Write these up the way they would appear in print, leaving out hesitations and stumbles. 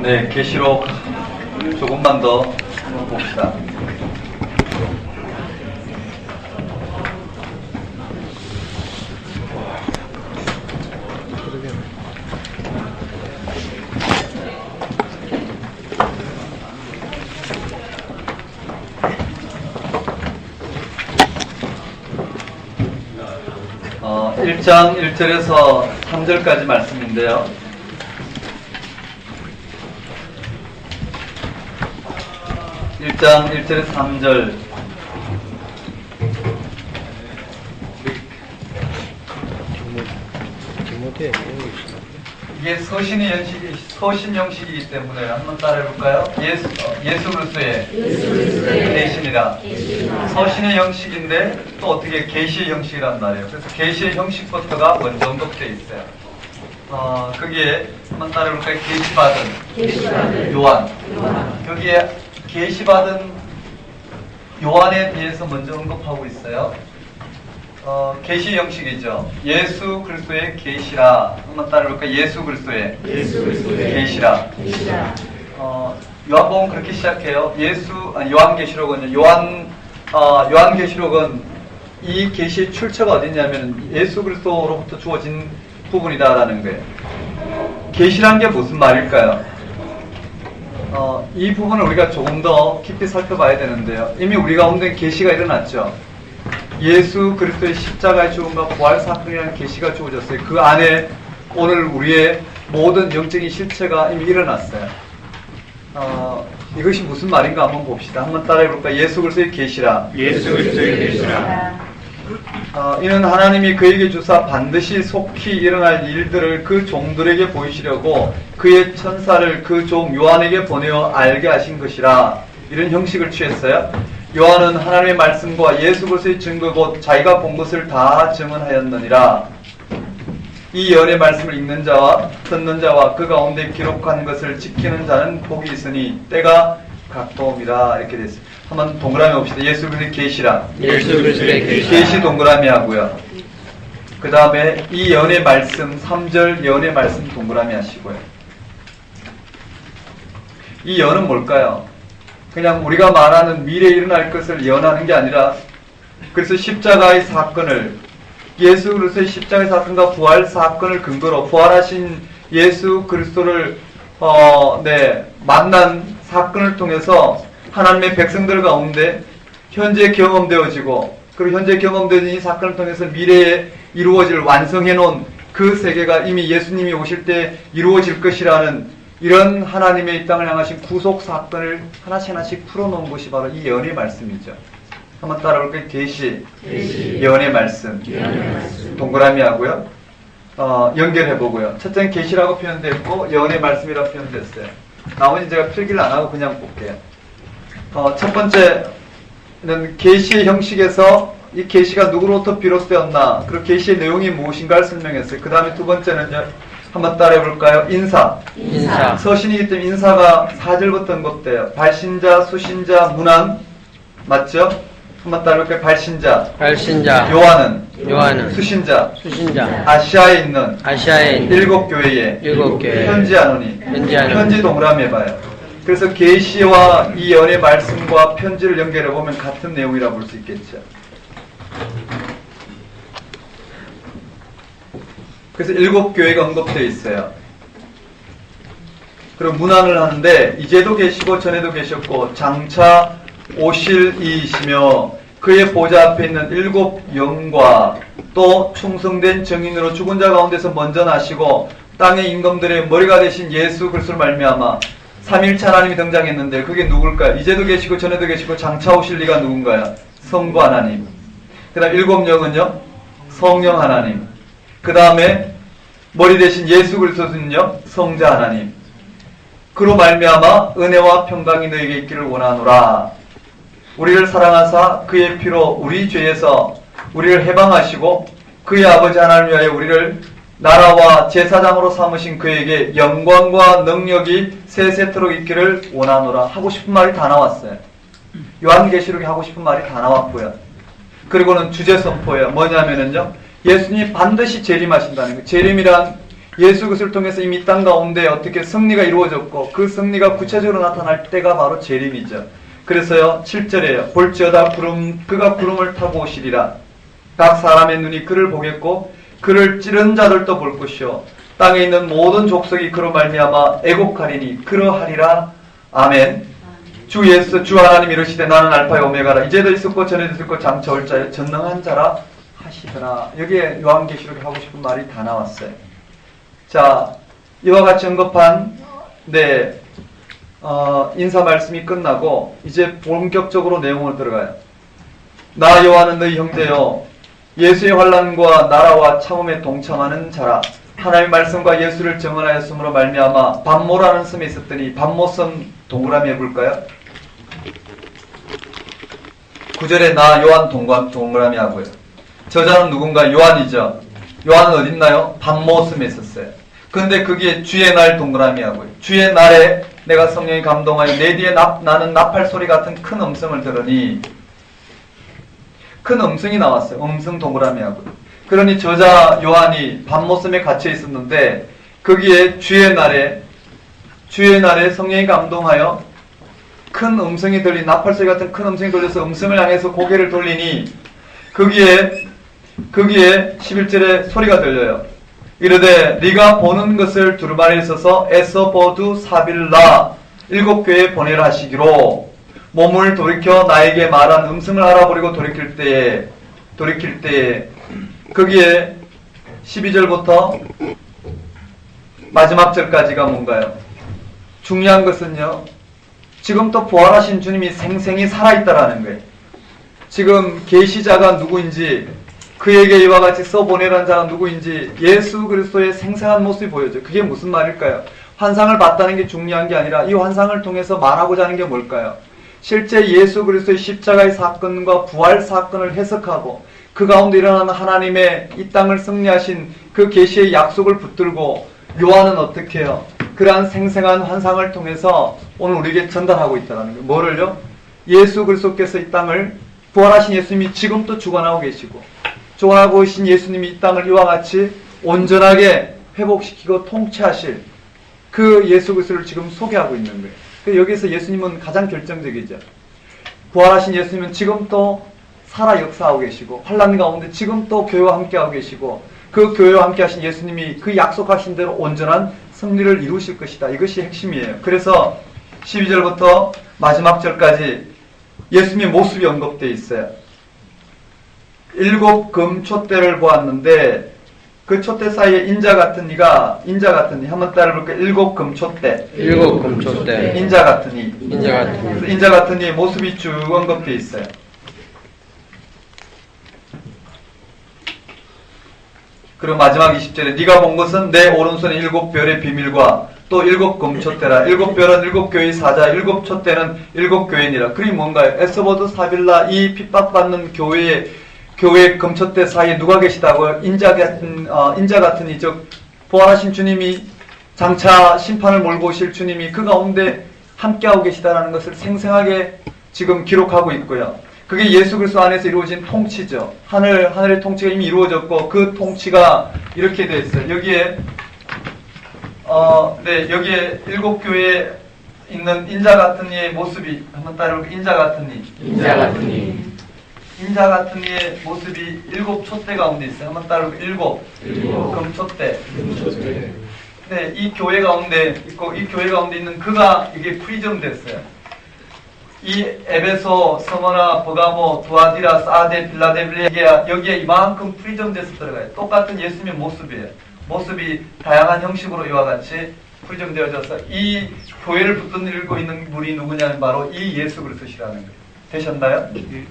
네, 계시록 조금만 더 봅시다. 어, 1장 1절에서 3절까지 말씀인데요. 1장 1절에서 3절. 이게 서신 형식이기 때문에 한번 따라해볼까요? 예수 그리스도의 계시니라. 서신의 형식인데 또 어떻게 계시의 형식이란 말이에요. 그래서 계시의 형식부터가 먼저 언급되어 있어요. 거기에 한번 따라해볼까요? 계시받은 요한. 여기에 계시받은 요한에 대해서 먼저 언급하고 있어요. 계시 형식이죠. 예수 그리스도의 계시라. 한번 따라해볼까요? 예수 그리스도의 계시라. 요한복음 그렇게 시작해요. 요한계시록은요. 요한계시록은 이 계시의 출처가 어디냐면 예수 그리스도로부터 주어진 부분이다라는 거예요. 계시란 게 무슨 말일까요? 이 부분을 우리가 조금 더 깊이 살펴봐야 되는데요. 이미 우리 가운데 계시가 일어났죠. 예수 그리스도의 십자가의 죽음과 부활 사건이라는 계시가 주어졌어요. 그 안에 오늘 우리의 모든 영적인 실체가 이미 일어났어요. 이것이 무슨 말인가 한번 봅시다. 한번 따라해볼까요? 예수 그리스도의 계시라. 이는 하나님이 그에게 주사 반드시 속히 일어날 일들을 그 종들에게 보이시려고 그의 천사를 그 종 요한에게 보내어 알게 하신 것이라. 이런 형식을 취했어요. 요한은 하나님의 말씀과 예수 그리스도의 증거 곧 자기가 본 것을 다 증언하였느니라. 이 예언의 말씀을 읽는 자와 듣는 자와 그 가운데 기록한 것을 지키는 자는 복이 있으니 때가 가까움이라. 이렇게 됐어요. 한번 동그라미 봅시다. 예수 그리스도의 계시라. 계시 동그라미 하고요. 그 다음에 이 예언의 말씀 3절 예언의 말씀 동그라미 하시고요. 이 예언은 뭘까요? 그냥 우리가 말하는 미래에 일어날 것을 예언하는 게 아니라, 그래서 십자가의 사건을, 예수 그리스도의 십자가의 사건과 부활 사건을 근거로 부활하신 예수 그리스도를 만난 사건을 통해서 하나님의 백성들 가운데 현재 경험되어지고, 그리고 현재 경험되어진 이 사건을 통해서 미래에 이루어질 완성해 놓은 그 세계가 이미 예수님이 오실 때 이루어질 것이라는 이런 하나님의 이 땅을 향하신 구속 사건을 하나씩 풀어놓은 것이 바로 이 예언의 말씀이죠. 한번 따라볼까요? 계시, 예언의 말씀. 동그라미 하고요. 연결해보고요. 첫째는 계시라고 표현됐고 예언의 말씀이라고 표현됐어요. 나머지 제가 필기를 안 하고 그냥 볼게요. 첫 번째는 계시의 형식에서 이 계시가 누구로부터 비롯되었나, 그리고 계시의 내용이 무엇인가를 설명했어요. 그 다음에 두 번째는요. 한번 따라해볼까요? 인사. 서신이기 때문에 인사가 4절부터 언급돼요. 발신자, 수신자, 문안. 맞죠? 한번 따라해볼까요? 발신자. 요한은. 수신자. 아시아에 있는. 7교회에. 편지하노니. 편지 동그라미 해봐요. 그래서 계시와 이 예언의 말씀과 편지를 연결해보면 같은 내용이라 볼 수 있겠죠. 그래서 7교회가 언급되어 있어요. 그리고 문안을 하는데 이제도 계시고 전에도 계셨고 장차 오실 이이시며 그의 보좌 앞에 있는 7 영과 또 충성된 증인으로 죽은 자 가운데서 먼저 나시고 땅의 임금들의 머리가 되신 예수 그리스도를 말미암아 3일차 하나님이 등장했는데 그게 누굴까요? 이제도 계시고 전에도 계시고 장차 오실 리가 누군가요? 성부 하나님. 그 다음 7 영은요? 성령 하나님. 그 다음에 머리 대신 예수 그리스도는요, 성자 하나님. 그로 말미암아 은혜와 평강이 너에게 있기를 원하노라. 우리를 사랑하사 그의 피로 우리 죄에서 우리를 해방하시고 그의 아버지 하나님을 위하여 우리를 나라와 제사장으로 삼으신 그에게 영광과 능력이 세세토록 있기를 원하노라. 하고 싶은 말이 다 나왔어요. 요한계시록에 하고 싶은 말이 다 나왔고요. 그리고는 주제 선포예요. 뭐냐면은요, 예수님이 반드시 재림하신다는 거예요. 재림이란 예수 그리스도를 통해서 이미 이 땅 가운데 어떻게 승리가 이루어졌고 그 승리가 구체적으로 나타날 때가 바로 재림이죠. 그래서요 7절에요. 볼지어다 그가 구름을 타고 오시리라. 각 사람의 눈이 그를 보겠고 그를 찌른 자들도 볼 것이요 땅에 있는 모든 족속이 그로 말미암아 애곡하리니 그러하리라. 아멘. 주 예수 주 하나님 이르시되 나는 알파의 오메가라. 이제도 있었고 전에도 있었고 장차 올 자여 전능한 자라 하시더라. 여기에 요한계시록에 하고 싶은 말이 다 나왔어요. 자, 이와 같이 언급한 인사 말씀이 끝나고 이제 본격적으로 내용을 들어가요. 나 요한은 너희 형제요 예수의 환난과 나라와 참음에 동참하는 자라. 하나님의 말씀과 예수를 증언하였으므로 말미암아 반모라는 섬에 있었더니 반모섬 동그라미 해볼까요? 9절에 나 요한 동그라미 하고요. 저자는 누군가? 요한이죠. 요한은 어디 있나요? 반모섬에 있었어요. 근데 그게 주의 날 동그라미 하고요. 주의 날에 내가 성령이 감동하여 내 뒤에 나는 나팔 소리 같은 큰 음성을 들으니 큰 음성이 나왔어요. 음성 동그라미 하고요. 그러니 저자 요한이 반모섬에 갇혀 있었는데 거기에 주의 날에 성령이 감동하여 큰 음성이 들린 나팔소리 같은 큰 음성이 들려서 음성을 향해서 고개를 돌리니 거기에 11절에 소리가 들려요. 이르되 네가 보는 것을 두루마리에 써서 에서보두 사빌라 7교회에 보내라 하시기로 몸을 돌이켜 나에게 말한 음성을 알아버리고 돌이킬 때에 거기에 12절부터 마지막 절까지가 뭔가요? 중요한 것은요. 지금 또 부활하신 주님이 생생히 살아있다라는 거예요. 지금 계시자가 누구인지 그에게 이와 같이 써보내라는 자가 누구인지 예수 그리스도의 생생한 모습이 보여져요. 그게 무슨 말일까요? 환상을 봤다는 게 중요한 게 아니라 이 환상을 통해서 말하고자 하는 게 뭘까요? 실제 예수 그리스도의 십자가의 사건과 부활 사건을 해석하고 그 가운데 일어나는 하나님의 이 땅을 승리하신 그 계시의 약속을 붙들고 요한은 어떻게 해요? 그러한 생생한 환상을 통해서 오늘 우리에게 전달하고 있다는 거예요. 뭐를요? 예수 그리스도께서 이 땅을 부활하신 예수님이 지금도 주관하고 계시고 주관하고 계신 예수님이 이 땅을 이와 같이 온전하게 회복시키고 통치하실 그 예수 그리스도를 지금 소개하고 있는 거예요. 여기서 예수님은 가장 결정적이죠. 부활하신 예수님은 지금 또 살아 역사하고 계시고 환난 가운데 지금 또 교회와 함께하고 계시고 그 교회와 함께하신 예수님이 그 약속하신 대로 온전한 승리를 이루실 것이다. 이것이 핵심이에요. 그래서 12절부터 마지막 절까지 예수님의 모습이 언급되어 있어요. 7 금촛대를 보았는데 그 촛대 사이에 인자 같은 이 한번 따라해볼까요? 7 금촛대. 인자 같은 이 모습이 쭉 언급되어 있어요. 그리고 마지막 20절에 네가 본 것은 내 오른손에 7 별의 비밀과 또 7 금촛대라. 7 별은 7 교회의 사자, 7 촛대는 7 교회니라. 그게 뭔가요? 에스보드 사빌라 이 핍박받는 교회 금촛대 사이에 누가 계시다고요? 인자 같은 이 즉 부활하신 주님이 장차 심판을 몰고 오실 주님이 그 가운데 함께하고 계시다라는 것을 생생하게 지금 기록하고 있고요. 그게 예수 그리스도 안에서 이루어진 통치죠. 하늘의 통치가 이미 이루어졌고 그 통치가 이렇게 되어 있어요. 여기에 여기에 7 교회에 있는 인자 같은 이의 모습이 한번 따라해볼게요. 인자 같은 이의 모습이 7 촛대 가운데 있어요. 한번 따라해볼게요. 7 금촛대. 네, 이 교회 가운데 있고 이 교회 가운데 있는 그가 이게 프리즘 됐어요. 이 에베소, 서머나, 버가모, 두아디라, 사데, 빌라델비아 여기에 이만큼 프리즘 돼서 들어가요. 똑같은 예수님의 모습이에요. 모습이 다양한 형식으로 이와 같이 프리즘 되어져서 이 교회를 붙들고 있는 분이 누구냐면 바로 이 예수 그리스도시라는 거예요. 되셨나요?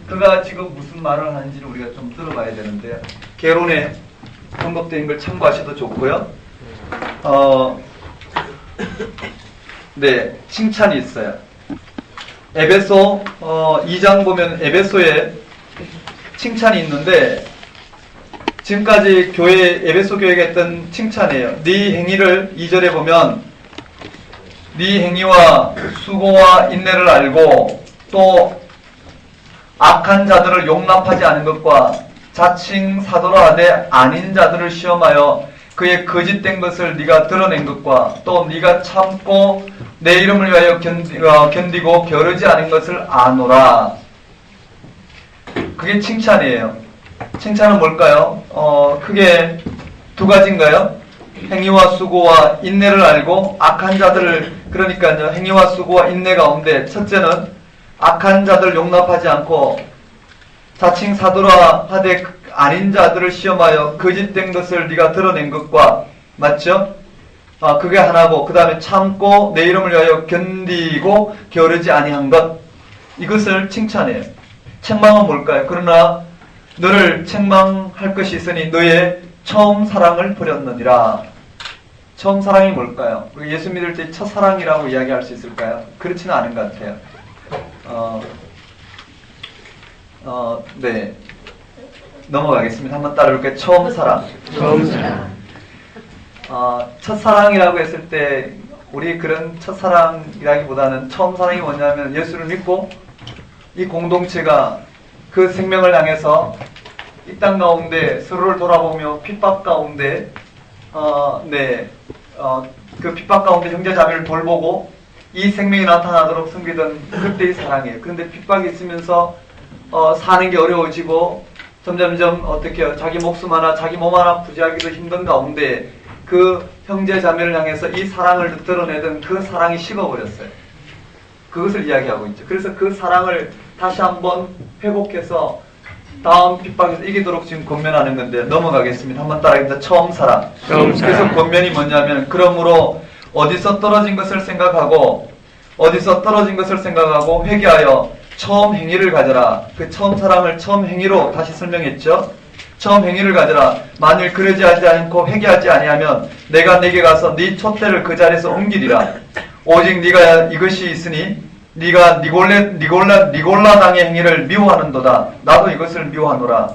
그가 지금 무슨 말을 하는지를 우리가 좀 들어봐야 되는데요. 개론에 언급된 걸 참고하셔도 좋고요. 네, 칭찬이 있어요. 에베소 2장 보면 에베소에 칭찬이 있는데 지금까지 에베소 교회가 했던 칭찬이에요. 네 행위를 2절에 보면 네 행위와 수고와 인내를 알고 또 악한 자들을 용납하지 않은 것과 자칭 사도라 하되 아닌 자들을 시험하여 그의 거짓된 것을 네가 드러낸 것과 또 네가 참고 내 이름을 위하여 견디고 게으르지 않은 것을 아노라. 그게 칭찬이에요. 칭찬은 뭘까요? 크게 두 가지인가요? 행위와 수고와 인내를 알고 악한 자들을, 그러니까요, 행위와 수고와 인내 가운데 첫째는 악한 자들을 용납하지 않고 자칭 사도라 하되 아닌 자들을 시험하여 거짓된 것을 네가 드러낸 것과, 맞죠? 그게 하나고, 그 다음에 참고 내 이름을 위하여 견디고 게으르지 아니한 것, 이것을 칭찬해요. 책망은 뭘까요? 그러나 너를 책망할 것이 있으니 너의 처음 사랑을 버렸느니라. 처음 사랑이 뭘까요? 예수 믿을 때 첫사랑이라고 이야기할 수 있을까요? 그렇지는 않은 것 같아요. 네. 넘어가겠습니다. 한번 따라볼게요. 처음 사랑. 처음 사랑. 첫사랑이라고 했을 때 우리 그런 첫사랑이라기보다는 처음 사랑이 뭐냐면 예수를 믿고 이 공동체가 그 생명을 향해서 이 땅 가운데 서로를 돌아보며 핍박 가운데 그 핍박 가운데 형제자매를 돌보고 이 생명이 나타나도록 섬기던 그때의 사랑이에요. 그런데 핍박이 있으면서 사는 게 어려워지고 점점점 어떻게 자기 목숨 하나 자기 몸 하나 부지하기도 힘든 가운데 그 형제자매를 향해서 이 사랑을 드러내던 그 사랑이 식어버렸어요. 그것을 이야기하고 있죠. 그래서 그 사랑을 다시 한번 회복해서 다음 핍박에서 이기도록 지금 권면하는 건데 넘어가겠습니다. 한번 따라합니다. 처음 사랑. 그래서 권면이 뭐냐면 그러므로 어디서 떨어진 것을 생각하고 회개하여 처음 행위를 가져라. 그 처음 사랑을 처음 행위로 다시 설명했죠. 처음 행위를 가져라. 만일 그러지 않고 회개하지 아니하면 내가 네게 가서 네 촛대를 그 자리에서 옮기리라. 오직 네가 이것이 있으니 네가 니골라 당의 행위를 미워하는도다. 나도 이것을 미워하노라.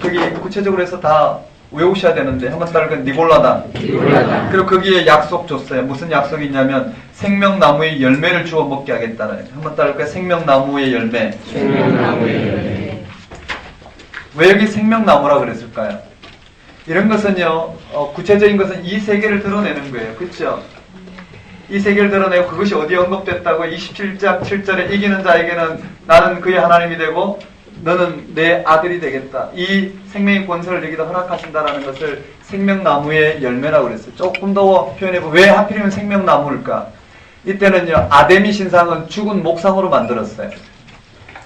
그게 구체적으로 해서 다 외우셔야 되는데 한번 따라가 니골라당. 그리고 거기에 약속 줬어요. 무슨 약속이 있냐면 생명나무의 열매를 주워 먹게 하겠다는. 한번 따라가 생명나무의 열매. 생명나무의 열매. 왜 여기 생명나무라 그랬을까요? 이런 것은요, 구체적인 것은 이 세계를 드러내는 거예요. 그렇죠? 이 세계를 드러내고 그것이 어디에 언급됐다고 27장 7절에 이기는 자에게는 나는 그의 하나님이 되고 너는 내 아들이 되겠다. 이 생명의 권세를 내기도 허락하신다라는 것을 생명나무의 열매라고 그랬어요. 조금 더 표현해보면 왜 하필이면 생명나무일까? 이때는요, 아데미 신상은 죽은 목상으로 만들었어요.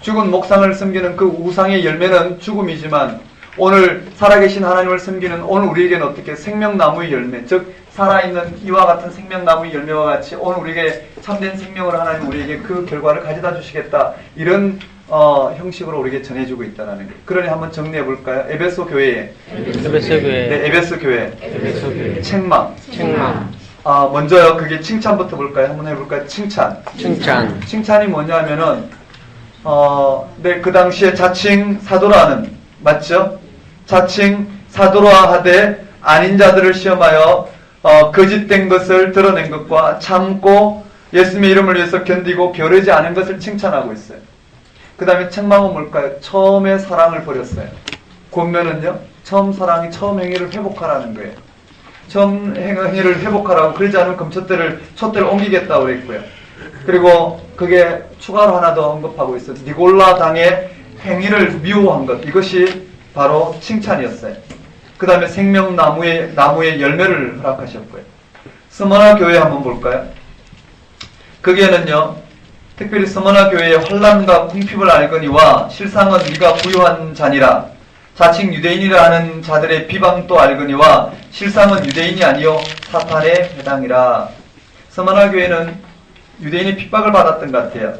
죽은 목상을 섬기는 그 우상의 열매는 죽음이지만 오늘 살아계신 하나님을 섬기는 오늘 우리에게는 어떻게 생명나무의 열매, 즉 살아있는 이와 같은 생명나무의 열매와 같이 오늘 우리에게 참된 생명을 하나님 우리에게 그 결과를 가져다 주시겠다. 이런 형식으로 우리에게 전해주고 있다는 거예요. 그러니 한번 정리해 볼까요? 에베소 교회. 네, 에베소 교회. 책망. 먼저요, 그게 칭찬부터 볼까요? 한번 해볼까요? 칭찬이 뭐냐면은, 네, 그 당시에 자칭 사도라는, 맞죠? 자칭 사도라 하되 아닌 자들을 시험하여 거짓된 것을 드러낸 것과 참고 예수님의 이름을 위해서 견디고 게으르지 않은 것을 칭찬하고 있어요. 그 다음에 책망은 뭘까요? 처음의 사랑을 버렸어요. 권면은요, 처음 사랑이 처음 행위를 회복하라는 거예요. 처음 행위를 회복하라고, 그러지 않으면 그럼 촛대를 옮기겠다고 그랬고요. 그리고 그게 추가로 하나 더 언급하고 있어요. 니골라 당의 행위를 미워한 것, 이것이 바로 칭찬이었어요. 그 다음에 생명나무의 열매를 허락하셨고요. 스머나 교회 한번 볼까요? 거기에는요, 특별히 스머나 교회의 환난과 궁핍을 알거니와 실상은 네가 부유한 자니라. 자칭 유대인이라 하는 자들의 비방도 알거니와 실상은 유대인이 아니요 사탄의 해당이라. 스머나 교회는 유대인이 핍박을 받았던 것 같아요.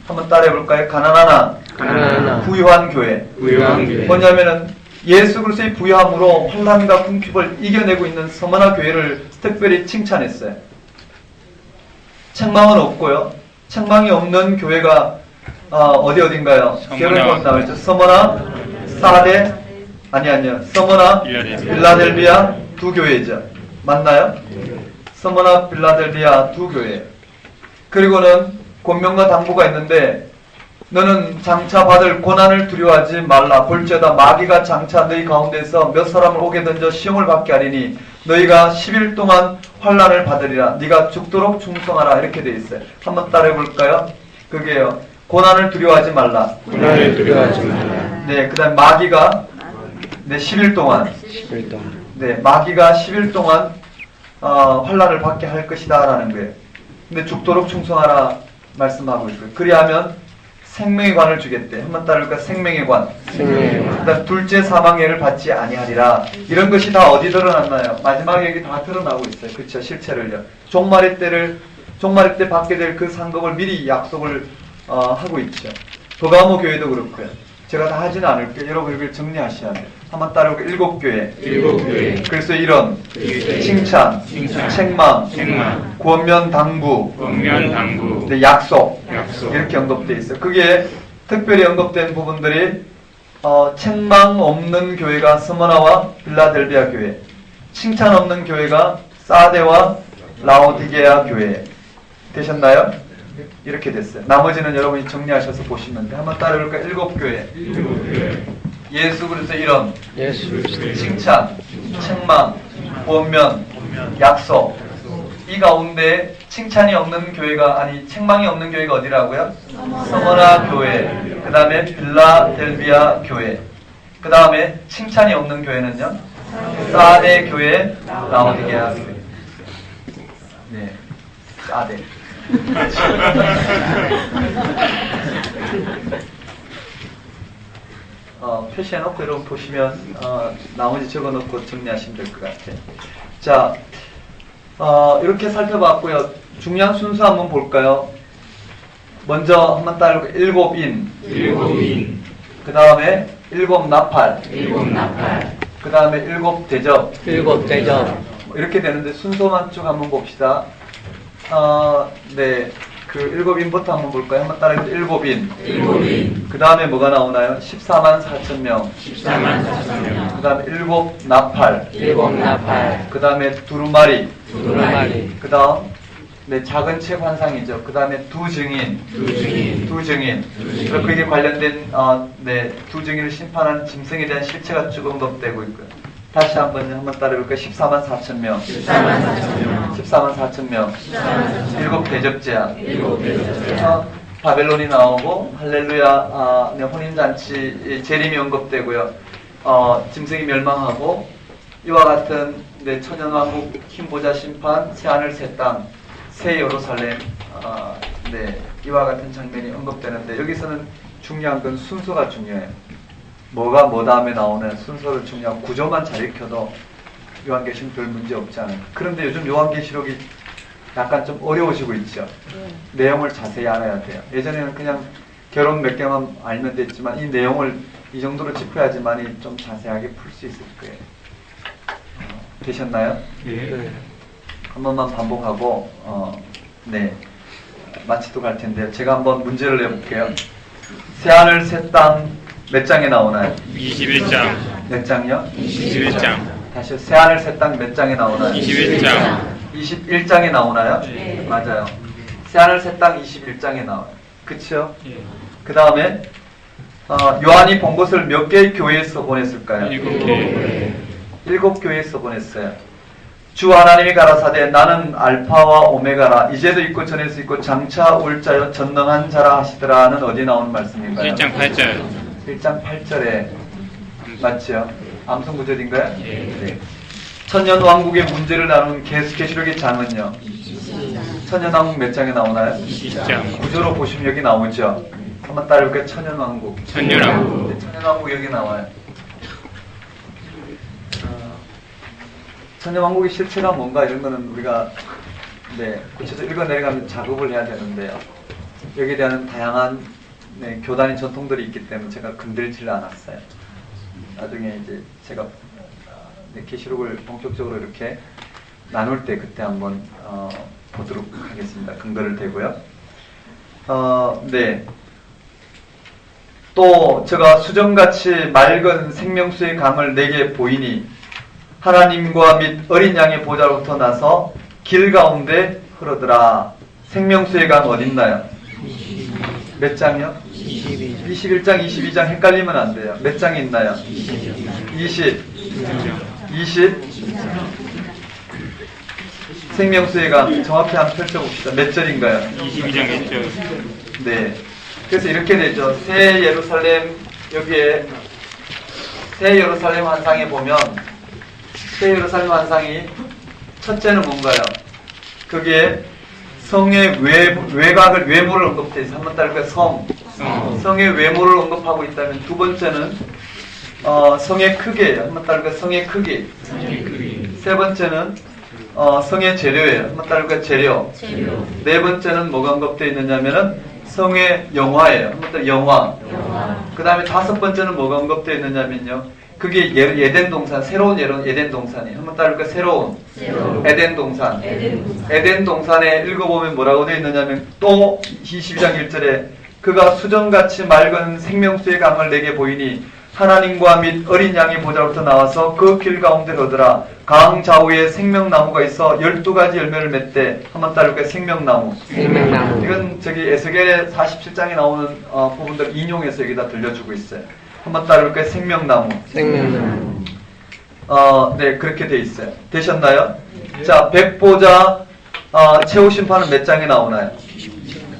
한번 따라해 볼까요? 가난하나 부유한 교회. 뭐냐면은 예수 그리스도의 부유함으로 환난과 궁핍을 이겨내고 있는 스머나 교회를 특별히 칭찬했어요. 책망은 없고요. 책망이 없는 교회가 어딘가요? 기억을 나오죠. 스머나 사데 아니요. 스머나 빌라델비아 두 교회죠. 맞나요? 스머나 빌라델비아 두 교회. 그리고는 권면과 당부가 있는데 너는 장차 받을 고난을 두려워하지 말라. 볼지어다 마귀가 장차 너희 가운데서 몇 사람을 오게 던져 시험을 받게 하리니 너희가 10일 동안 환난을 받으리라. 네가 죽도록 충성하라. 이렇게 돼 있어요. 한번 따라해 볼까요? 그게요. 고난을 두려워하지 말라. 고난을 두려워하지 말라. 네, 그다음 마귀가 10일 동안 10일 동안. 네, 마귀가 10일 동안 환난을 받게 할 것이다라는 거예요. 근데 죽도록 충성하라 말씀하고 있고요. 그리하면 생명의 관을 주겠대. 한번 따를까? 생명의 관. 생명의 관. 그다음 둘째 사망해를 받지 아니하리라. 이런 것이 다 어디 드러났나요? 마지막에 여기 다 드러나고 있어요. 그렇죠? 실체를요. 종말의 때 받게 될 그 상급을 미리 약속을 하고 있죠. 버가모 교회도 그렇고요. 제가 다 하지는 않을게요. 여러분 이걸 정리하셔야 돼요. 한번 따르고 7교회. 그래서 이런 칭찬, 책망, 권면 당부, 네, 약속 이렇게 언급되어 있어요. 그게 특별히 언급된 부분들이 책망 없는 교회가 스무나와 빌라델비아 교회, 칭찬 없는 교회가 사데와 라오디게아 교회 되셨나요? 이렇게 됐어요. 나머지는 여러분이 정리하셔서 보시면 돼요. 한번 따라볼까요? 7교회. 예수 그리스도 이런 칭찬, 책망, 권면, 약속. 이 가운데 칭찬이 없는 교회가 아니 책망이 없는 교회가 어디라고요? 서머나 교회. 그 다음에 빌라델비아 교회. 그 다음에 칭찬이 없는 교회는요? 사데 교회, 라오디게아 교회. 네, 사데. 표시해놓고 여러분 보시면 나머지 적어놓고 정리하시면 될 것 같아요. 자, 이렇게 살펴봤고요. 중요한 순서 한번 볼까요? 먼저 한번 따르고 7인. 그 다음에 7나팔. 그 다음에 7대접. 이렇게 되는데 순서만 쭉 한번 봅시다. 네. 그 7인부터 한번 볼까요? 한번 따라해서 7인. 그 다음에 뭐가 나오나요? 14만 4천 명. 그 다음에 7나팔. 그 다음에 두루마리. 그 다음, 네, 작은 책 환상이죠. 그 다음에 두 증인. 그리고 그에 관련된, 네, 두 증인을 심판한 짐승에 대한 실체가 쭉 언급되고 있고요. 다시 한번 따라해볼까요? 14만 4천 명. 14만 4천 명. 7대접제야. 바벨론이 나오고, 할렐루야, 네, 혼인잔치, 재림이 언급되고요. 짐승이 멸망하고, 이와 같은, 네, 천연왕국, 흰보자 심판, 새하늘, 새 땅, 새 예루살렘, 네, 이와 같은 장면이 언급되는데, 여기서는 중요한 건 순서가 중요해요. 뭐가 뭐 다음에 나오는 순서를 중요하고 구조만 잘 익혀도 요한계시록 별 문제 없지 않아요. 그런데 요즘 요한계시록이 약간 좀 어려워지고 있죠. 내용을 자세히 알아야 돼요. 예전에는 그냥 결혼 몇 개만 알면 됐지만 이 내용을 이 정도로 짚어야지만이 좀 자세하게 풀 수 있을 거예요. 되셨나요? 네. 한 번만 반복하고 네, 마치도록 할 텐데요. 제가 한번 문제를 내볼게요. 새하늘 새 땅 몇 장에 나오나요? 21장. 몇 장이요? 21장. 다시요. 새하늘 새 땅 몇 장에 나오나요? 21장. 21장에 나오나요? 네. 맞아요. 새하늘 새 땅 21장에 나와요. 그쵸? 예. 그 다음에 요한이 본 것을 몇 개의 교회에서 보냈을까요? 7개. 7교회에서 보냈어요. 주 하나님이 가라사대 나는 알파와 오메가라 이제도 있고 전에도 있고 장차 올 자여 전능한 자라 하시더라는 어디에 나오는 말씀인가요? 1장 8절. 1장 8절에 맞죠? 암송구절인가요? 예. 네. 천년왕국의 문제를 나눈 계시록의 장은요? 천년왕국 몇 장에 나오나요? 20장. 구조로 보시면 여기 나오죠? 한번 따라해볼까요? 천년왕국. 천년왕국. 네, 천년왕국 여기 나와요. 천년왕국의 실체가 뭔가 이런 거는 우리가 네, 구체적으로 읽어내려가면 작업을 해야 되는데요. 여기에 대한 다양한 네, 교단의 전통들이 있기 때문에 제가 건들지를 않았어요. 나중에 이제 제가 네, 계시록을 본격적으로 이렇게 나눌 때 그때 한번 보도록 하겠습니다. 근거를 대고요. 네. 또 제가 수정같이 맑은 생명수의 강을 내게 보이니 하나님과 및 어린 양의 보좌로부터 나서 길 가운데 흐르더라. 생명수의 강 어딨나요? 몇 장이요? 21장, 22장 헷갈리면 안 돼요. 몇 장이 있나요? 20. 생명수혜가 정확히 한번 펼쳐봅시다. 몇 절인가요? 22장 1절. 네. 그래서 이렇게 되죠. 새 예루살렘, 여기에 새 예루살렘 환상에 보면 새 예루살렘 환상이 첫째는 뭔가요? 그게 성의 외곽을, 외모를 언급해 있어요. 한번 따를까요? 성의 외모를 언급하고 있다면, 두 번째는 성의 크기예요. 한번 따를까요? 성의 크기. 세 번째는 성의 재료예요. 한번 따를까요? 재료. 네 번째는 뭐가 언급되어 있느냐면은 성의 영화예요. 한번 따를까요? 영화. 그 다음에 다섯 번째는 뭐가 언급되어 있느냐면요, 그게 에덴 동산, 새로운 에덴 동산이에요. 한번 따를까요? 새로운 에덴 동산. 에덴 동산에 읽어보면 뭐라고 되어 있느냐면, 또 22장 1절에 그가 수정같이 맑은 생명수의 강을 내게 보이니 하나님과 및 어린 양의 보좌로부터 나와서 그 길 가운데 거더라. 강 좌우에 생명나무가 있어 12가지 열매를 맺되. 한번 따를까요? 생명나무. 이건 저기 에스겔의 47장에 나오는 부분들 인용해서 여기다 들려주고 있어요. 한번 따를까요? 생명나무. 네, 그렇게 돼 있어요. 되셨나요? 자, 백보자 최후 심판은 몇 장에 나오나요?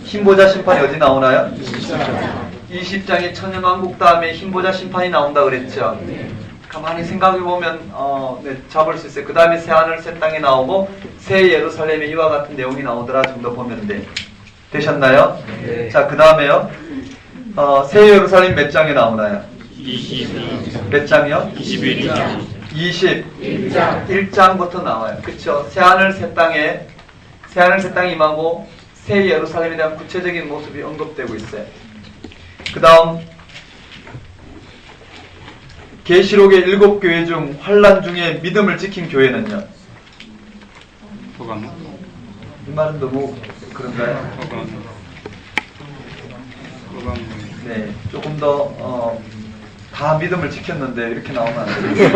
흰보자 심판이 어디 나오나요? 20장에 천년왕국 다음에 흰보자 심판이 나온다 그랬죠. 가만히 생각해보면 네, 잡을 수 있어요. 그 다음에 새하늘 새 땅이 나오고 새 예루살렘에 이와 같은 내용이 나오더라 정도 보면 돼. 되셨나요? 네. 자, 그 다음에요. 새 예루살렘 몇 장에 나오나요? 22. 몇 장이요? 21장. 21장부터 나와요. 그쵸? 새하늘 새 땅에 임하고 새 예루살렘에 대한 구체적인 모습이 언급되고 있어요. 그 다음 계시록의 7교회 중 환난 중에 믿음을 지킨 교회는요? 호감. 이 말은 너무 그런가요? 호감. 네, 조금 더 다 믿음을 지켰는데 이렇게 나오면 안 돼요.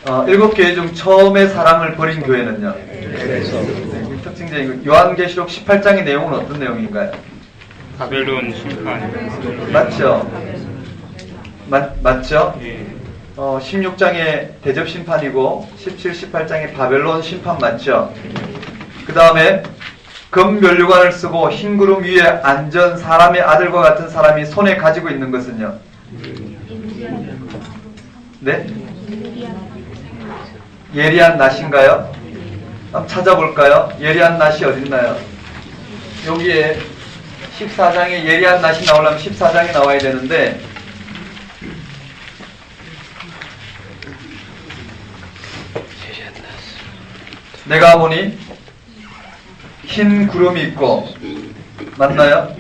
7교회 중 처음에 사랑을 버린 교회는요? 네, 특징적인 거. 요한계시록 18장의 내용은 어떤 내용인가요? 바벨론 심판. 맞죠? 맞죠? 예. 16장의 대접 심판이고 17, 18장의 바벨론 심판 맞죠? 그 다음에 금면류관을 쓰고 흰 구름 위에 앉은 사람의 아들과 같은 사람이 손에 가지고 있는 것은요? 네? 예리한 낫인가요? 한번 찾아볼까요? 예리한 낫이 어딨나요? 여기에 14장에 예리한 낫이 나오려면 14장에 나와야 되는데, 내가 보니 흰 구름이 있고, 맞나요?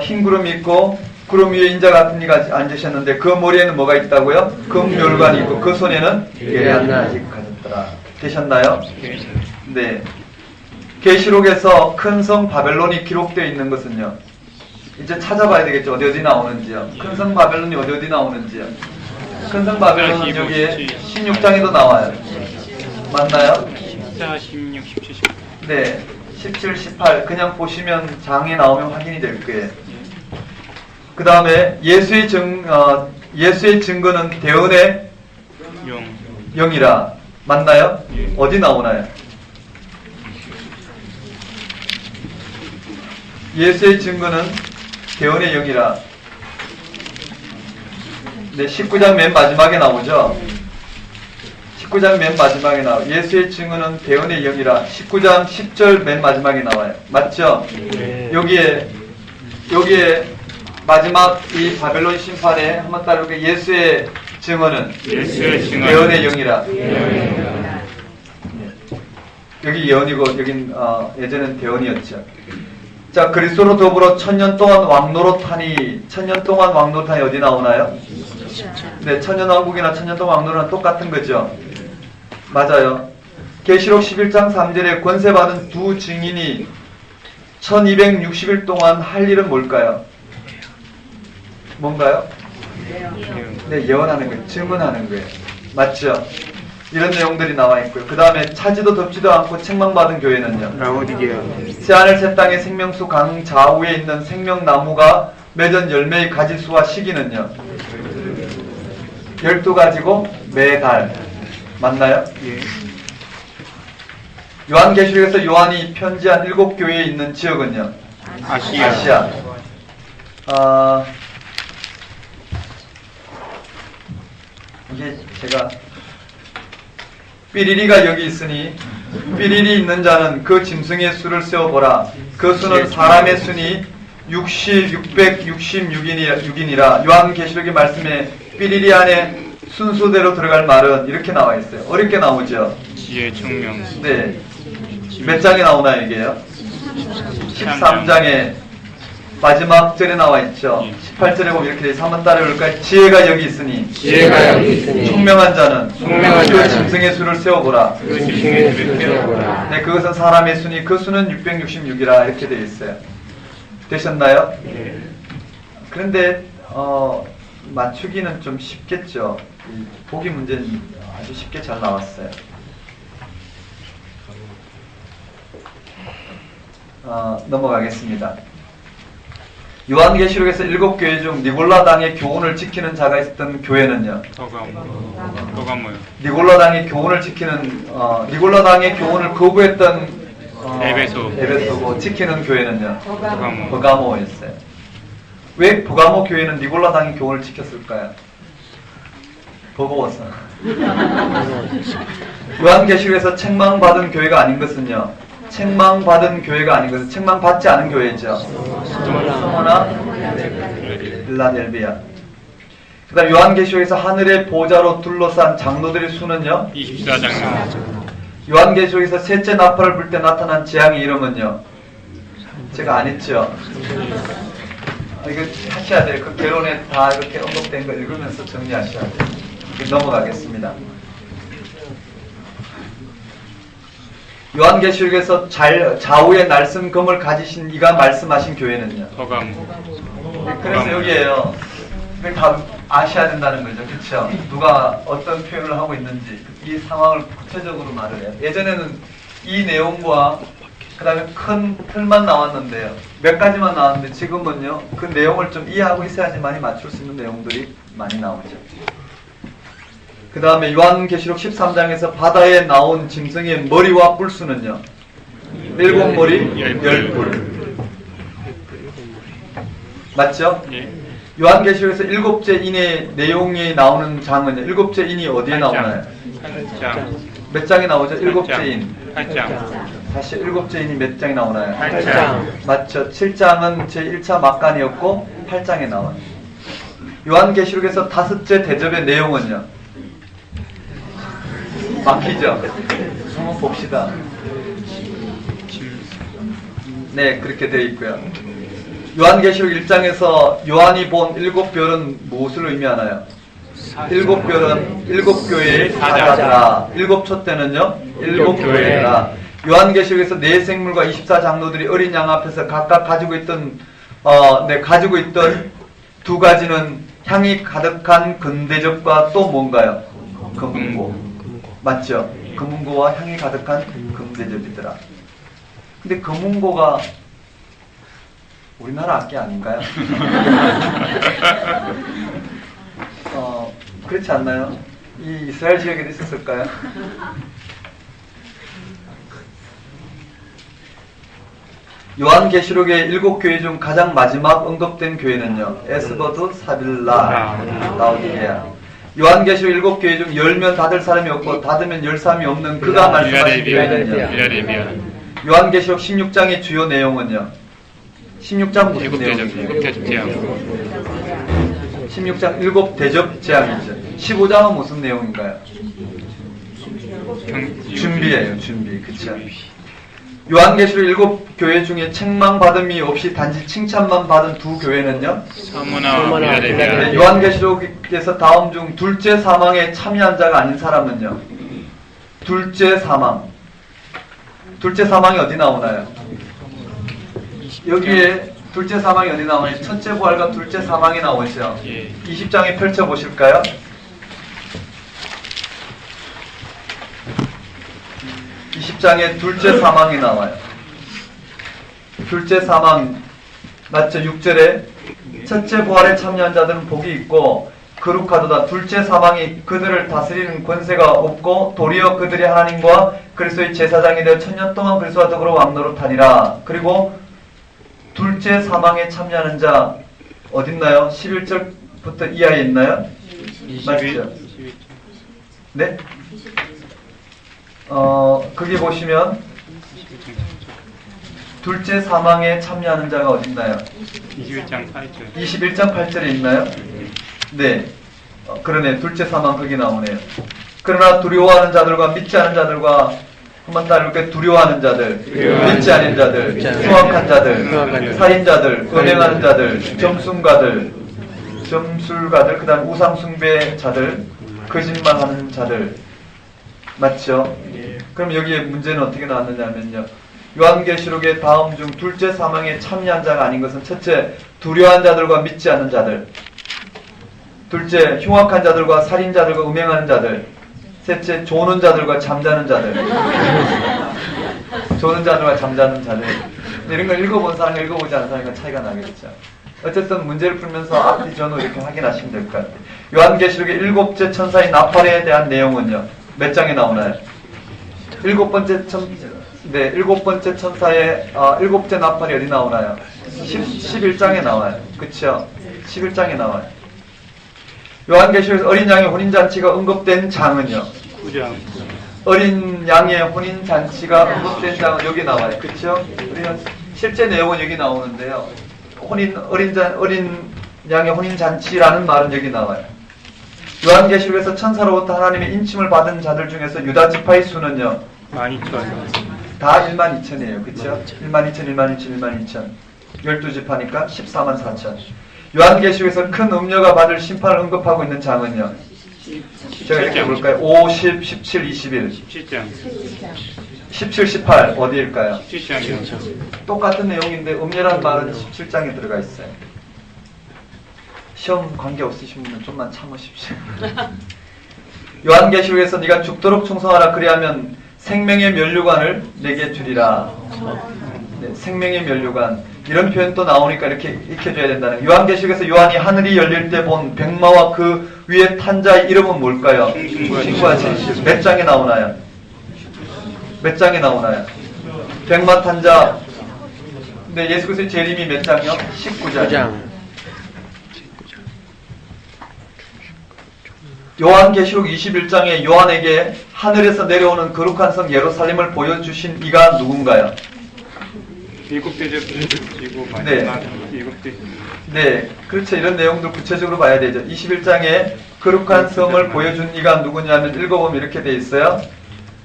흰 구름이 있고 구름 위에 인자 같은 이가 앉으셨는데 그 머리에는 뭐가 있다고요? 금멸관이 있고 그 손에는 예리한 낫이 가졌더라. 되셨나요? 네. 계시록에서 큰 성 바벨론이 기록되어 있는 것은요, 이제 찾아봐야 되겠죠. 어디 나오는지요. 큰 성 바벨론이 어디 나오는지요. 큰 성 바벨론은 여기에 16장에도 나와요. 맞나요? 14, 16, 17, 18. 네. 17, 18 그냥 보시면 장에 나오면 확인이 될 거예요. 그 다음에 예수의 증거는 대언의 영이라. 맞나요? 예. 어디 나오나요? 예수의 증거는 대언의 영이라. 네, 19장 맨 마지막에 나오죠. 19장 맨 마지막에 나와요. 예수의 증거는 대언의 영이라. 19장 10절 맨 마지막에 나와요. 맞죠? 네. 여기에 마지막 이 바벨론 심판에 한번 따르게 예수의 증언은 예언의 영이라. 여기 예언이고 여긴 예전엔 대언이었죠. 자, 그리스도로 더불어 1000년 동안 왕노릇하니. 1000년 동안 왕노릇하니 어디 나오나요? 네, 천년왕국이나 천년동안 왕노릇은 똑같은 거죠. 맞아요. 계시록 11장 3절에 권세받은 두 증인이 1260일 동안 할 일은 뭘까요? 뭔가요? 네, 예언하는 거예요. 증언하는 거예요. 맞죠? 이런 내용들이 나와 있고요. 그 다음에 차지도 덥지도 않고 책망받은 교회는요. 라오디게아. 새하늘 새 땅의 생명수 강 좌우에 있는 생명나무가 맺은 열매의 가지수와 시기는요. 12가지고 매달. 맞나요? 예. 요한계시록에서 요한이 편지한 7교회에 있는 지역은요. 아시아. 이게 제가 삐리리가 여기 있으니 삐리리 있는 자는 그 짐승의 수를 세어보라. 그 수는 사람의 수니 666이니라. 요한계시록의 말씀에 삐리리 안에 순서대로 들어갈 말은 이렇게 나와 있어요. 어렵게 나오죠? 지혜 총명. 네. 몇 장에 나오나요, 이게요? 13장에 마지막 절에 나와 있죠. 18절에 보면 이렇게 돼 있어요. 한번 따라해볼까요? 지혜가 여기 있으니 지혜가 여기 있으니 총명한 자는 총명한 그 자는 짐승의 수를 세어보라. 그 짐승의 수를 세어보라. 네, 그것은 사람의 수니 그 수는 666이라 이렇게 되어 있어요. 되셨나요? 예. 그런데 맞추기는 좀 쉽겠죠. 이 보기 문제는 아주 쉽게 잘 나왔어요. 넘어가겠습니다. 요한계시록에서 7교회 중 니골라당의 교훈을 지키는 자가 있었던 교회는요. 버가모요. 니골라당의 교훈을 지키는 니골라당의 교훈을 거부했던 에베소고 지키는 교회는요. 버가모였어요. 왜 버가모 교회는 니골라당의 교훈을 지켰을까요? 버거워서. 요한계시록에서 책망받은 교회가 아닌 것은요. 책망받은 교회가 아닌 것은 책망받지 않은 교회죠. 스모나 빌라델비아. 그 다음 요한계시록에서 하늘의 보좌로 둘러싼 장로들의 수는요. 24장. 요한계시록에서 셋째 나팔을 불 때 나타난 재앙의 이름은요. 제가 안 했죠. 이거 하셔야 돼요. 그 개론에 다 이렇게 언급된 거 읽으면서 정리하셔야 돼요. 넘어가겠습니다. 요한계시록에서 좌우의 날선 검을 가지신 이가 말씀하신 교회는요. 버가모. 그래서 여기에요. 이걸 다 아셔야 된다는 거죠. 그렇죠? 누가 어떤 표현을 하고 있는지 이 상황을 구체적으로 말을 해요. 예전에는 이 내용과 그 다음에 큰 틀만 나왔는데요. 몇 가지만 나왔는데 지금은요. 그 내용을 좀 이해하고 있어야지만이 맞출 수 있는 내용들이 많이 나오죠. 그 다음에 요한계시록 13장에서 바다에 나온 짐승의 머리와 뿔수는요. 7머리 10뿔. 맞죠? 예. 요한계시록에서 7째 인의 내용이 나오는 장은요. 7째 인이 어디에 나오나요? 8장. 몇 장에 나오죠? 7째 인. 8장. 다시 7째 인이 몇 장에 나오나요? 8장. 맞죠? 7장은 제1차 막간이었고 8장에 나와요. 요한계시록에서 5째 대접의 내용은요. 막히죠? 한번 봅시다. 네, 그렇게 되어 있고요. 요한계시록 1장에서 요한이 본 7별은 무엇을 의미하나요? 7별은 7교회의 사자들아. 7초 때는요? 7교회라. 요한계시록에서 4생물과 24장로들이 어린 양 앞에서 각각 가지고 있던 두 가지는 향이 가득한 금대접과 또 뭔가요? 금은고. 맞죠? 금은고와 향이 가득한 금대접이더라. 근데 금은고가 우리나라 악기 아닌가요? 그렇지 않나요? 이 이스라엘 지역에도 있었을까요? 요한계시록의 7교회 중 가장 마지막 언급된 교회는요. 에스버드, 사빌라, 라오디게아. 요한계시록 7교회 중 열면 닫을 사람이 없고 닫으면 열 사람이 없는 그가 말씀하신 교회는요. 요한계시록 16장의 주요 내용은요. 16장 무슨 내용이에요? 16장 7대접 재앙이죠. 15장은 무슨 내용인가요? 준비예요. 준비. 그쵸? 요한계시록 7교회 중에 책망받음이 없이 단지 칭찬만 받은 두 교회는요. 사무나 빌라델비아. 네, 요한계시록에서 다음 중 둘째 사망에 참여한 자가 아닌 사람은요. 둘째 사망. 둘째 사망이 어디 나오나요? 여기에 둘째 사망이 어디 나오나요? 첫째 부활과 둘째 사망이 나오죠. 예. 20장에 펼쳐보실까요? 6장에 둘째 사망이 나와요. 둘째 사망 맞죠? 6절에 첫째 부활에 참여한 자들은 복이 있고 거룩하도다. 둘째 사망이 그들을 다스리는 권세가 없고 도리어 그들이 하나님과 그리스도의 제사장이 되어 천년 동안 그리스도와 더불어 왕노릇하니라. 그리고 둘째 사망에 참여하는 자 어딨나요? 11절부터 이하에 있나요? 맞죠? 네? 거기 보시면 둘째 사망에 참여하는 자가 어딨나요? 21장 8절. 21장 8절에 있나요? 네. 그러네. 둘째 사망 거기 나오네요. 그러나 두려워하는 자들과 믿지 않은 자들과 한번 따르게 두려워하는 자들, 믿지 않은 자들, 흉악한 자들, 살인자들, 음행하는 자들, 점술가들, 그 다음 우상숭배자들, 거짓말하는 자들. 맞죠? 그럼 여기에 문제는 어떻게 나왔느냐면요. 요한계시록의 다음 중 둘째 사망에 참여한 자가 아닌 것은 첫째, 두려워한 자들과 믿지 않는 자들, 둘째, 흉악한 자들과 살인자들과 음행하는 자들, 셋째, 조는 자들과 잠자는 자들. 조는 자들과 잠자는 자들. 이런 걸 읽어본 사람과 읽어보지 않은 사람과 차이가 나겠죠. 어쨌든 문제를 풀면서 앞뒤 전후 이렇게 확인하시면 될 것 같아요. 요한계시록의 7째 천사인 나팔에 대한 내용은요. 몇 장에 나오나요? 7번째 천사의 7째 나팔이 어디 나오나요? 11장에 나와요. 그쵸? 11장에 나와요. 요한계시록에서 어린 양의 혼인잔치가 언급된 장은요? 9장. 어린 양의 혼인잔치가 언급된 장은 여기 나와요. 그쵸? 우리는 실제 내용은 여기 나오는데요. 어린 양의 혼인잔치라는 말은 여기 나와요. 요한계시록에서 천사로부터 하나님의 인침을 받은 자들 중에서 유다 지파의 수는요? 12,000. 다 12,000이에요. 그쵸? 12,000, 12,000, 12,000. 12지파니까 144,000. 요한계시록에서 큰 음녀가 받을 심판을 언급하고 있는 장은요? 제가 이렇게 볼까요? 5, 10, 17, 21. 17장. 17, 18 어디일까요? 17장이요. 똑같은 내용인데 음녀란 말은 17장에 들어가 있어요. 시험 관계 없으신 분은 좀만 참으십시오. 요한계시록에서 네가 죽도록 충성하라 그리하면 생명의 면류관을 내게 주리라. 네, 생명의 면류관. 이런 표현도 나오니까 이렇게 익혀줘야 된다는. 요한계시록에서 요한이 하늘이 열릴 때 본 백마와 그 위에 탄 자의 이름은 뭘까요? 신과 진실. 몇 장에 나오나요? 몇 장에 나오나요? 백마 탄 자. 네, 예수 그리스도의 재림이 몇 장이요? 19장. 요한계시록 21장에 요한에게 하늘에서 내려오는 거룩한 성 예루살렘을 보여주신 이가 누군가요? 일곱 대접 지고 네. 마지막 일곱 대. 네, 그렇죠. 이런 내용도 구체적으로 봐야 되죠. 21장에 거룩한 성을 보여준 이가 누구냐면 읽어보면 이렇게 돼 있어요.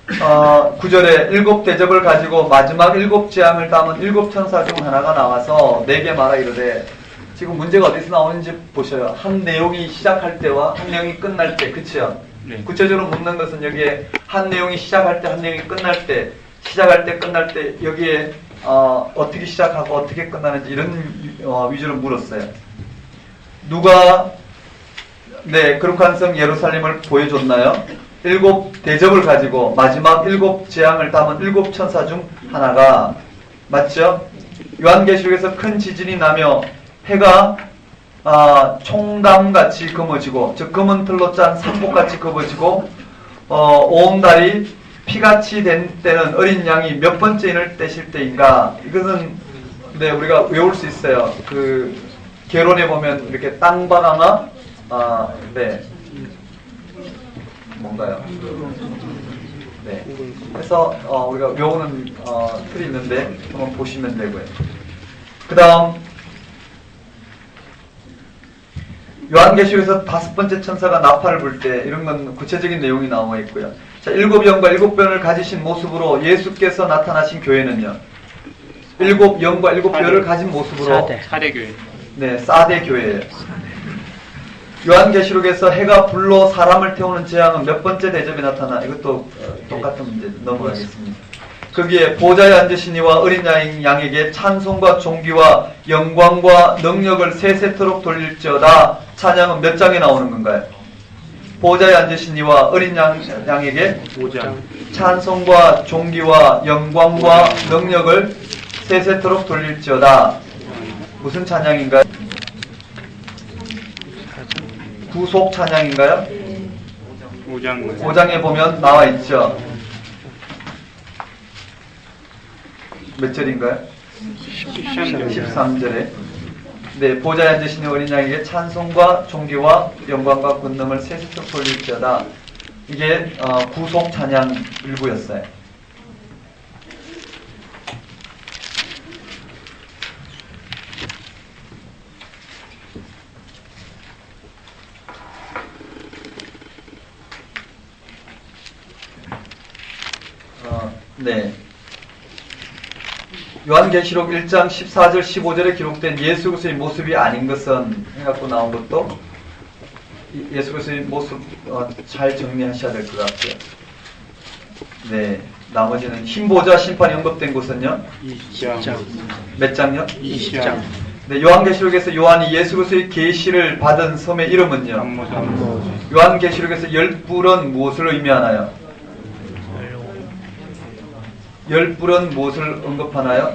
9절에 일곱 대접을 가지고 마지막 일곱 재앙을 담은 일곱 천사 중 하나가 나와서 내게 말하 이르되. 지금 문제가 어디서 나오는지 보셔요. 한 내용이 시작할 때와 한 내용이 끝날 때, 그치요? 네. 구체적으로 묻는 것은 여기에 한 내용이 시작할 때, 한 내용이 끝날 때, 시작할 때, 끝날 때, 여기에 어떻게 시작하고 어떻게 끝나는지 이런 위주로 물었어요. 누가 거룩한 성 예루살렘을 보여줬나요? 일곱 대접을 가지고 마지막 일곱 재앙을 담은 일곱 천사 중 하나가 맞죠? 요한계시록에서 큰 지진이 나며 해가 총담같이 검어지고 즉 검은 틀로 짠 삼복같이 검어지고 온 달이 피같이 된 때는 어린 양이 몇 번째 인을 떼실 때인가. 이것은 네, 우리가 외울 수 있어요. 그 개론에 보면 이렇게 땅바나나 네 뭔가요? 네. 그래서 우리가 외우는 틀이 있는데 한번 보시면 되고요. 그 다음 요한계시록에서 5번째 천사가 나팔을 불 때 이런 건 구체적인 내용이 나와 있고요. 자, 7영과 7변을 가지신 모습으로 예수께서 나타나신 교회는요. 7영과 7변을 가진 모습으로 사대교회. 네, 사대 교회예요. 요한계시록에서 해가 불로 사람을 태우는 재앙은 몇 번째 대접에 나타나? 이것도 똑같은 문제 넘어가겠습니다. 거기에 보좌에 앉으신 이와 어린 양에게 찬송과 존귀와 영광과 능력을 세세토록 돌릴지어다. 찬양은 몇 장에 나오는 건가요? 보좌에 앉으신 이와 어린 양에게 5장. 찬송과 존귀와 영광과 능력을 세세토록 돌릴지어다. 무슨 찬양인가요? 구속 찬양인가요? 5장 5장에 보면 나와 있죠. 몇 절인가요? 13절에. 네, 보좌에 앉으신 어린 양에게 찬송과 존귀와 영광과 권능을 세세토록 돌릴지어다. 이게 구속 찬양 일부였어요. 네. 요한계시록 1장 14절 15절에 기록된 예수 그리스도의 모습이 아닌 것은 해갖고 나온 것도 예수 그리스도의 모습 잘 정리하셔야 될 것 같아요. 네. 나머지는 흰보좌 심판이 언급된 곳은요? 20장 몇 장요? 20장 네, 요한계시록에서 요한이 예수 그리스도의 계시를 받은 섬의 이름은요? 요한계시록에서 열불은 무엇을 의미하나요? 열불은 무엇을 언급하나요?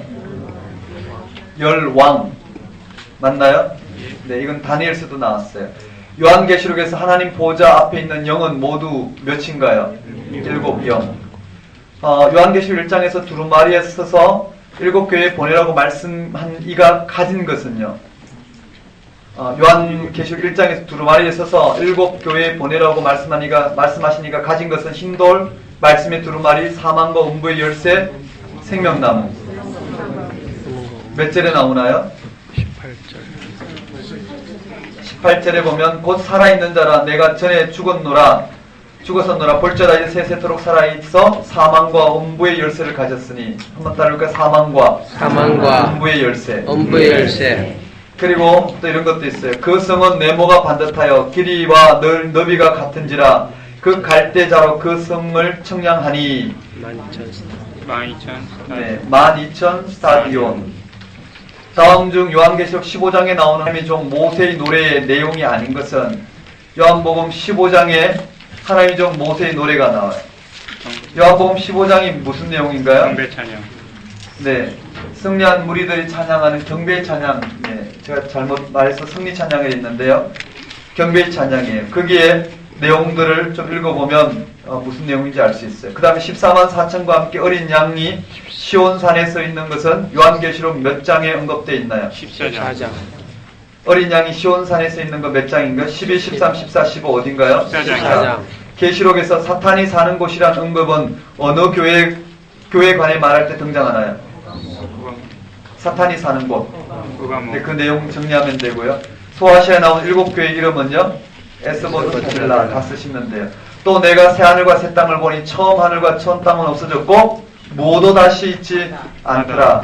열왕 맞나요? 네, 이건 다니엘서도 나왔어요. 요한계시록에서 하나님 보좌 앞에 있는 영은 모두 몇인가요? 7영. 요한계시록 1장에서 두루마리에 서서 7교회에 보내라고 말씀한 이가 가진 것은요? 요한계시록 1장에서 두루마리에 서서 7교회에 보내라고 말씀하신 이가 가진 것은 흰돌, 말씀의 두루마리, 사망과 음부의 열쇠, 생명나무. 몇 절에 나오나요? 18절에 보면 곧 살아있는 자라 내가 전에 죽었노라 볼지어다 이제 세세토록 살아있어 사망과 음부의 열쇠를 가졌으니 한번 따라볼까요? 사망과 음부의 열쇠. 그리고 또 이런 것도 있어요. 그 성은 네모가 반듯하여 길이와 너비가 같은지라 그 갈대자로 그 성을 청량하니 12,000 스타디온. 다음 중 요한계시록 15장에 나오는 하나님의 종 모세의 노래의 내용이 아닌 것은 요한복음 15장에 하나님의 종 모세의 노래가 나와요. 요한복음 15장이 무슨 내용인가요? 경배 찬양. 네, 승리한 무리들이 찬양하는 경배의 찬양. 네, 제가 잘못 말해서 승리 찬양에 있는데요. 경배의 찬양이에요. 거기에 내용들을 좀 읽어보면 무슨 내용인지 알 수 있어요. 그 다음에 14만 4천과 함께 어린 양이 시온산에 서 있는 것은 요한계시록 몇 장에 언급되어 있나요? 14장. 어린 양이 시온산에 서 있는 거 몇 장인가요? 12, 13, 14, 15 어딘가요? 14장. 계시록에서 사탄이 사는 곳이란 언급은 어느 교회에 관해 말할 때 등장하나요? 사탄이 사는 곳. 네, 그 내용 정리하면 되고요. 소아시아에 나온 7교회 이름은요? 에스보드 타빌라 다 쓰시면 돼요. 또 내가 새 하늘과 새 땅을 보니 처음 하늘과 처음 땅은 없어졌고 모두 다시 있지 않더라.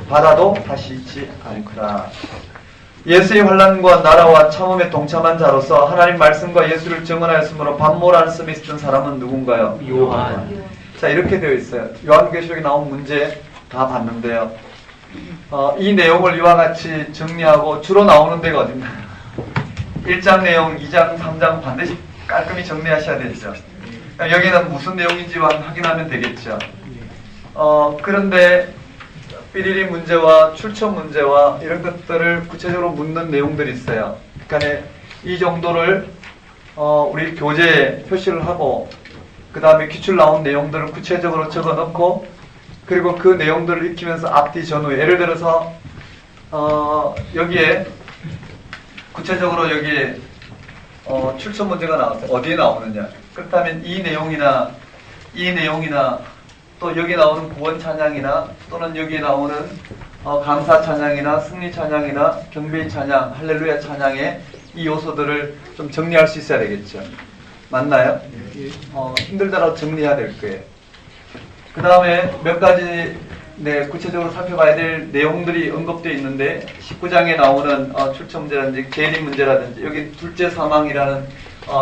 바다도 다시 있지 않더라. 예수의 환난과 나라와 참음에 동참한 자로서 하나님 말씀과 예수를 증언하였으므로 반모라는 씀이 있었던 사람은 누군가요? 요한. 자, 이렇게 되어 있어요. 요한계시록에 나온 문제 다 봤는데요. 이 내용을 이와 같이 정리하고 주로 나오는 데가 어딘가요? 1장 내용, 2장, 3장 반드시 깔끔히 정리하셔야 되죠. 여기는 무슨 내용인지 확인하면 되겠죠. 그런데 삐리리 문제와 출처 문제와 이런 것들을 구체적으로 묻는 내용들이 있어요. 그러니까 이 정도를 우리 교재에 표시를 하고 그 다음에 기출 나온 내용들을 구체적으로 적어놓고 그리고 그 내용들을 익히면서 앞뒤 전후 예를 들어서 여기에 구체적으로 여기에 출처 문제가 나왔어요. 어디에 나오느냐. 그렇다면 이 내용이나 또 여기 나오는 구원 찬양이나 또는 여기 나오는 감사 찬양이나 승리 찬양이나 경배 찬양, 할렐루야 찬양의 이 요소들을 좀 정리할 수 있어야 되겠죠. 맞나요? 힘들더라도 정리해야 될 거예요. 그 다음에 몇 가지 구체적으로 살펴봐야 될 내용들이 언급되어 있는데 19장에 나오는 출처 문제라든지 계리 문제라든지 여기 둘째 사망이라는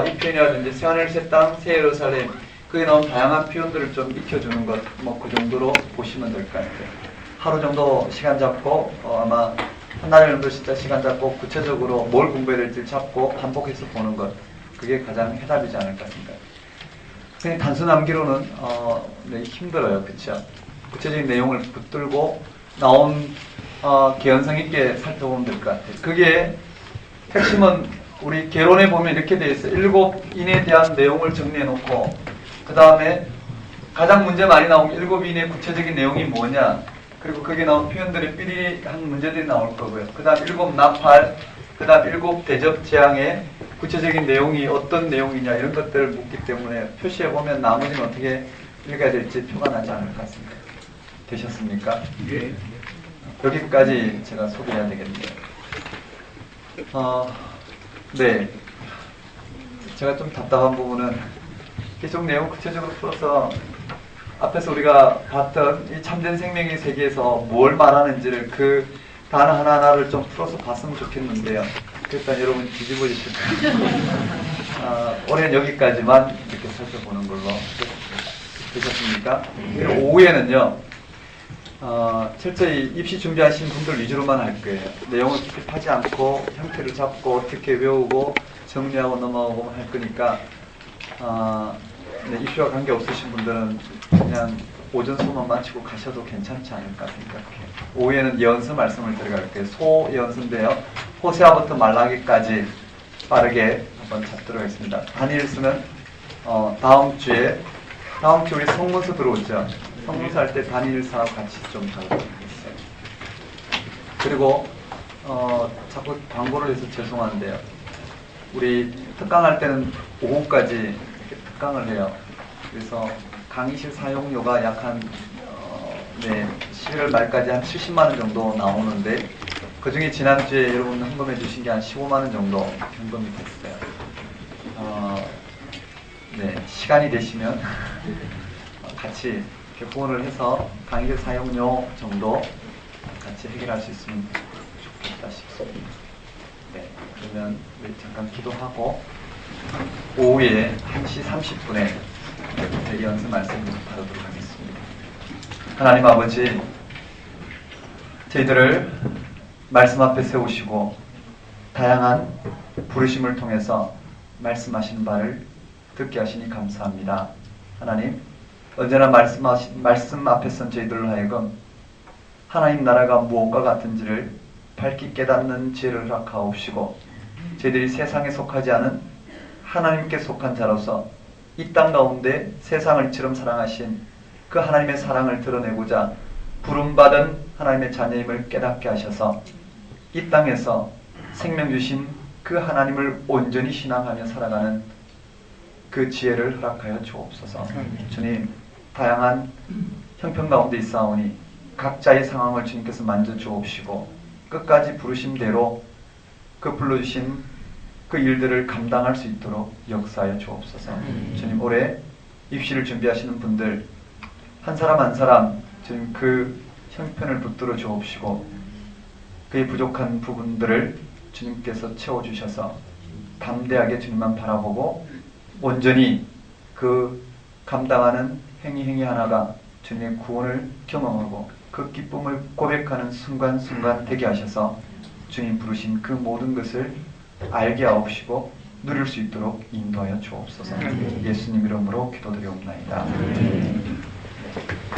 이 표현이라든지 새하늘 새 땅 새 예루살렘 거기에 나온 다양한 표현들을 좀 익혀주는 것 뭐 그 정도로 보시면 될 것 같아요. 하루 정도 시간 잡고 아마 한 달 정도 진짜 시간 잡고 구체적으로 뭘 공부해야 될지 잡고 반복해서 보는 것 그게 가장 해답이지 않을까 생각합니다. 그냥 단순 암기로는 네, 힘들어요. 그렇죠? 구체적인 내용을 붙들고 나온 개연성 있게 살펴보면 될 것 같아요. 그게 핵심은 우리 개론에 보면 이렇게 되어 있어요. 7인에 대한 내용을 정리해 놓고 그 다음에 가장 문제 많이 나온 7인의 구체적인 내용이 뭐냐, 그리고 거기에 나온 표현들의 삐리한 문제들이 나올 거고요. 그 다음 7 나팔, 그 다음 7 대접 재앙의 구체적인 내용이 어떤 내용이냐 이런 것들을 묻기 때문에 표시해 보면 나머지는 어떻게 읽어야 될지 표가 나지 않을 것 같습니다. 되셨습니까? 예. 여기까지 제가 소개해야 되겠네요. 네. 제가 좀 답답한 부분은 계속 내용 구체적으로 풀어서 앞에서 우리가 봤던 이 참된 생명의 세계에서 뭘 말하는지를 그 단어 하나하나를 좀 풀어서 봤으면 좋겠는데요. 일단 여러분 뒤집어지실 거예요. 올해는 여기까지만 이렇게 살펴보는 걸로 되셨습니까? 그리고 오후에는요, 철저히 입시 준비하신 분들 위주로만 할 거예요. 내용을 깊이 않고 형태를 잡고 어떻게 외우고 정리하고 넘어가고 할 거니까 네, 입시와 관계 없으신 분들은 그냥 오전 수업만 마치고 가셔도 괜찮지 않을까 생각해요. 오후에는 예언서 말씀을 들어갈게요. 소예언서인데요. 호세아부터 말라기까지 빠르게 한번 잡도록 하겠습니다. 다니엘서는 다음 주에 우리 성문서 들어오죠. 성문서 할 때 다니엘서하고 같이 좀 다루도록 하겠어요. 그리고 자꾸 광고를 해서 죄송한데요. 우리 특강할 때는 오후까지 이렇게 특강을 해요. 그래서 강의실 사용료가 약 한 11월 말까지 한 70만 원 정도 나오는데 그 중에 지난주에 여러분 헌금해 주신 게 한 15만 원 정도 현금이 됐어요. 네, 시간이 되시면 같이 이렇게 후원을 해서 강의실 사용료 정도 같이 해결할 수 있으면 좋겠다 싶습니다. 네, 그러면 우리 잠깐 기도하고 오후에 1시 30분에 대리연습 말씀을 받도록 하겠습니다. 하나님 아버지, 저희들을 말씀 앞에 세우시고 다양한 부르심을 통해서 말씀하시는 바를 듣게 하시니 감사합니다. 하나님, 언제나 말씀 앞에 선 저희들로 하여금 하나님 나라가 무엇과 같은지를 밝히 깨닫는 지혜를 허락하옵시고 저희들이 세상에 속하지 않은 하나님께 속한 자로서 이 땅 가운데 세상을 이처럼 사랑하신 그 하나님의 사랑을 드러내고자 부름받은 하나님의 자녀임을 깨닫게 하셔서 이 땅에서 생명 주신 그 하나님을 온전히 신앙하며 살아가는 그 지혜를 허락하여 주옵소서. 주님, 다양한 형편 가운데 있사오니 각자의 상황을 주님께서 만져주옵시고 끝까지 부르심대로 그 불러주신 그 일들을 감당할 수 있도록 역사하여 주옵소서. 주님, 올해 입시를 준비하시는 분들 한 사람 한 사람 주님 그 형편을 붙들어 주옵시고 그의 부족한 부분들을 주님께서 채워주셔서 담대하게 주님만 바라보고 온전히 그 감당하는 행위 하나가 주님의 구원을 경험하고 그 기쁨을 고백하는 순간순간 되게 하셔서 주님 부르신 그 모든 것을 알게 하옵시고 누릴 수 있도록 인도하여 주옵소서. 예수님 이름으로 기도드리옵나이다.